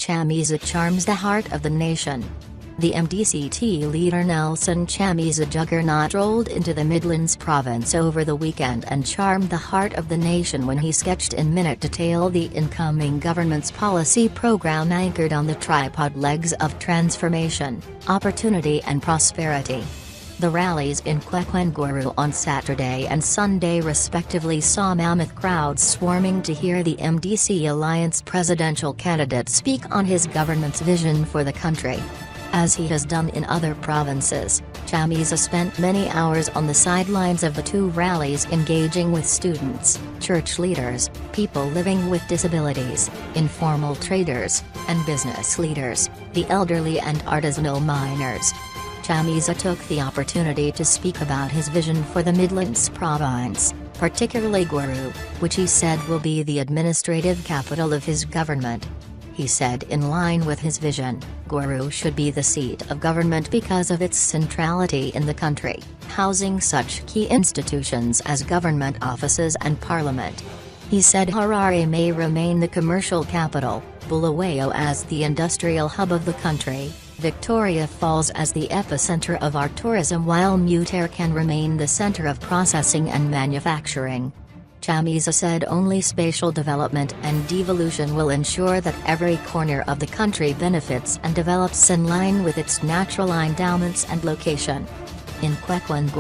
Chamisa charms the heart of the nation. The MDC-T leader Nelson Chamisa juggernaut rolled into the Midlands province over the weekend and charmed the heart of the nation when he sketched in minute detail the incoming government's policy program anchored on the tripod legs of transformation, opportunity and prosperity. The rallies in Kwekwen on Saturday and Sunday respectively saw mammoth crowds swarming to hear the MDC Alliance presidential candidate speak on his government's vision for the country. As he has done in other provinces, Chamisa spent many hours on the sidelines of the two rallies engaging with students, church leaders, people living with disabilities, informal traders, and business leaders, the elderly and artisanal miners. Chamisa took the opportunity to speak about his vision for the Midlands province, particularly Guru, which he said will be the administrative capital of his government. He said in line with his vision, Guru should be the seat of government because of its centrality in the country, housing such key institutions as government offices and parliament. He said Harare may remain the commercial capital, Bulawayo as the industrial hub of the country, Victoria Falls as the epicenter of our tourism while Mutare can remain the center of processing and manufacturing. Chamisa said only spatial development and devolution will ensure that every corner of the country benefits and develops in line with its natural endowments and location. In Kwekwen,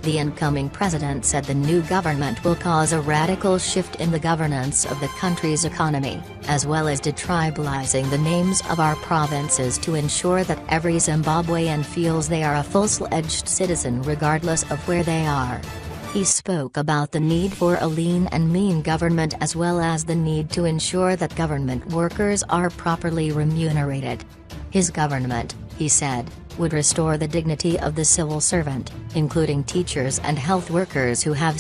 the incoming president said the new government will cause a radical shift in the governance of the country's economy, as well as detribalizing the names of our provinces to ensure that every Zimbabwean feels they are a full-fledged citizen regardless of where they are. He spoke about the need for a lean and mean government as well as the need to ensure that government workers are properly remunerated. His government, he said, would restore the dignity of the civil servant, including teachers and health workers who have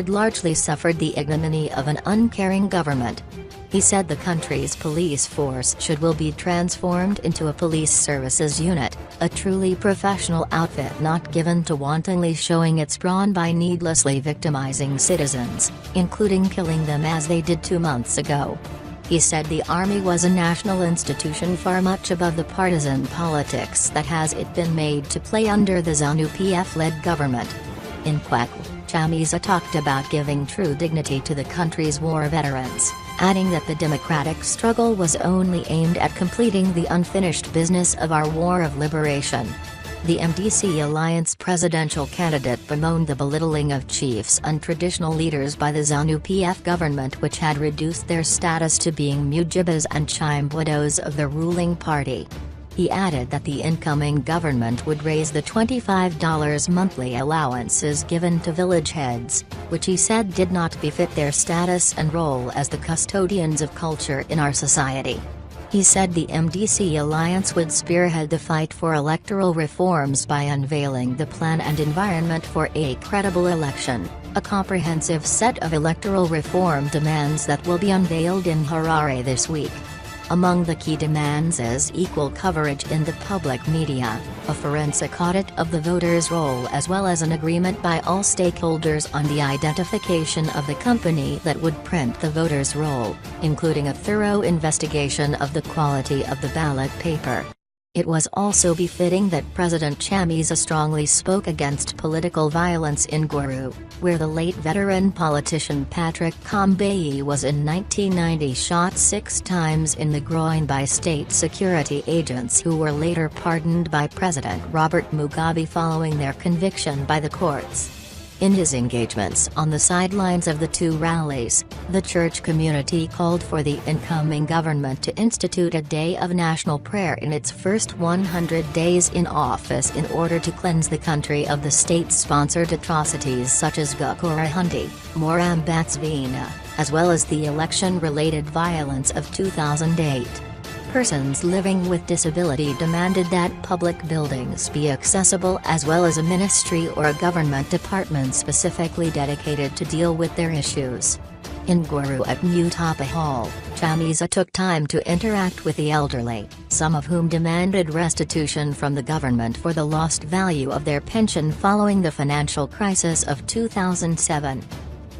largely suffered the ignominy of an uncaring government. He said the country's police force will be transformed into a police services unit, a truly professional outfit not given to wantonly showing its brawn by needlessly victimizing citizens, including killing them as they did 2 months ago. He said the army was a national institution far much above the partisan politics that has been made to play under the ZANU-PF-led government. In Kwekwen, Chamisa talked about giving true dignity to the country's war veterans, adding that the democratic struggle was only aimed at completing the unfinished business of our war of liberation. The MDC Alliance presidential candidate bemoaned the belittling of chiefs and traditional leaders by the ZANU-PF government, which had reduced their status to being mujibas and chimbwados of the ruling party. He added that the incoming government would raise the $25 monthly allowances given to village heads, which he said did not befit their status and role as the custodians of culture in our society. He said the MDC Alliance would spearhead the fight for electoral reforms by unveiling the plan and environment for a credible election, a comprehensive set of electoral reform demands that will be unveiled in Harare this week. Among the key demands is equal coverage in the public media, a forensic audit of the voters' roll as well as an agreement by all stakeholders on the identification of the company that would print the voters' roll, including a thorough investigation of the quality of the ballot paper. It was also befitting that President Chamisa strongly spoke against political violence in Guru, where the late veteran politician Patrick Kambeyi was in 1990 shot 6 times in the groin by state security agents who were later pardoned by President Robert Mugabe following their conviction by the courts. In his engagements on the sidelines of the two rallies, the church community called for the incoming government to institute a day of national prayer in its first 100 days in office in order to cleanse the country of the state-sponsored atrocities such as Gukurahundi, Morambatsvina, as well as the election-related violence of 2008. Persons living with disability demanded that public buildings be accessible as well as a ministry or a government department specifically dedicated to deal with their issues. In Guru at Mutapa Hall, Chamisa took time to interact with the elderly, some of whom demanded restitution from the government for the lost value of their pension following the financial crisis of 2007.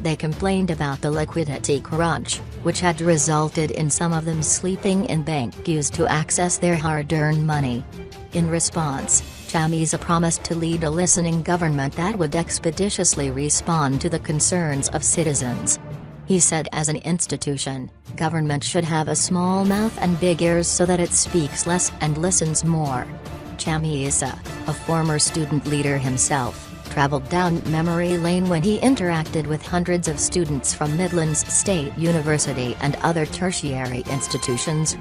They complained about the liquidity crunch, which had resulted in some of them sleeping in bank queues to access their hard-earned money. In response, Chamisa promised to lead a listening government that would expeditiously respond to the concerns of citizens. He said as an institution, government should have a small mouth and big ears so that it speaks less and listens more. Chamisa, a former student leader himself, traveled down memory lane when he interacted with hundreds of students from Midlands State University and other tertiary institutions.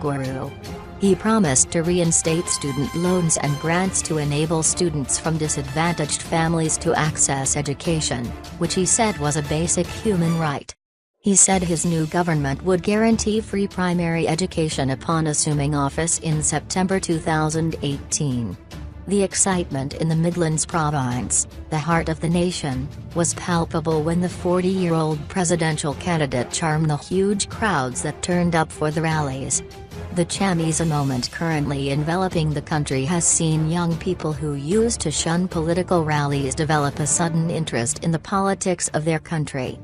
He promised to reinstate student loans and grants to enable students from disadvantaged families to access education, which he said was a basic human right. He said his new government would guarantee free primary education upon assuming office in September 2018. The excitement in the Midlands province, the heart of the nation, was palpable when the 40-year-old presidential candidate charmed the huge crowds that turned up for the rallies. The Chamisa moment currently enveloping the country has seen young people who used to shun political rallies develop a sudden interest in the politics of their country.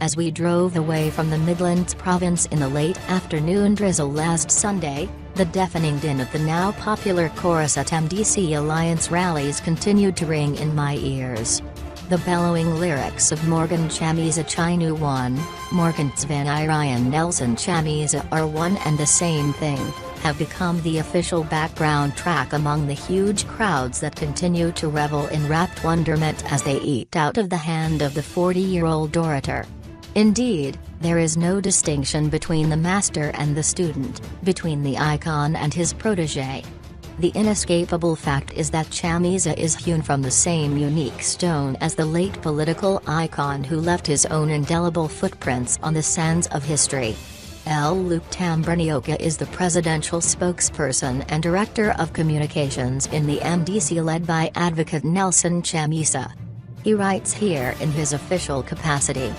As we drove away from the Midlands province in the late afternoon drizzle last Sunday, the deafening din of the now popular chorus at MDC Alliance rallies continued to ring in my ears. The bellowing lyrics of Morgan Chamisa Chinu One, Morgan Ivanian Nelson Chamisa are one and the same thing, have become the official background track among the huge crowds that continue to revel in rapt wonderment as they eat out of the hand of the 40-year-old orator. Indeed, there is no distinction between the master and the student, between the icon and his protégé. The inescapable fact is that Chamisa is hewn from the same unique stone as the late political icon who left his own indelible footprints on the sands of history. Luke Tambernioka is the presidential spokesperson and director of communications in the MDC led by advocate Nelson Chamisa. He writes here in his official capacity.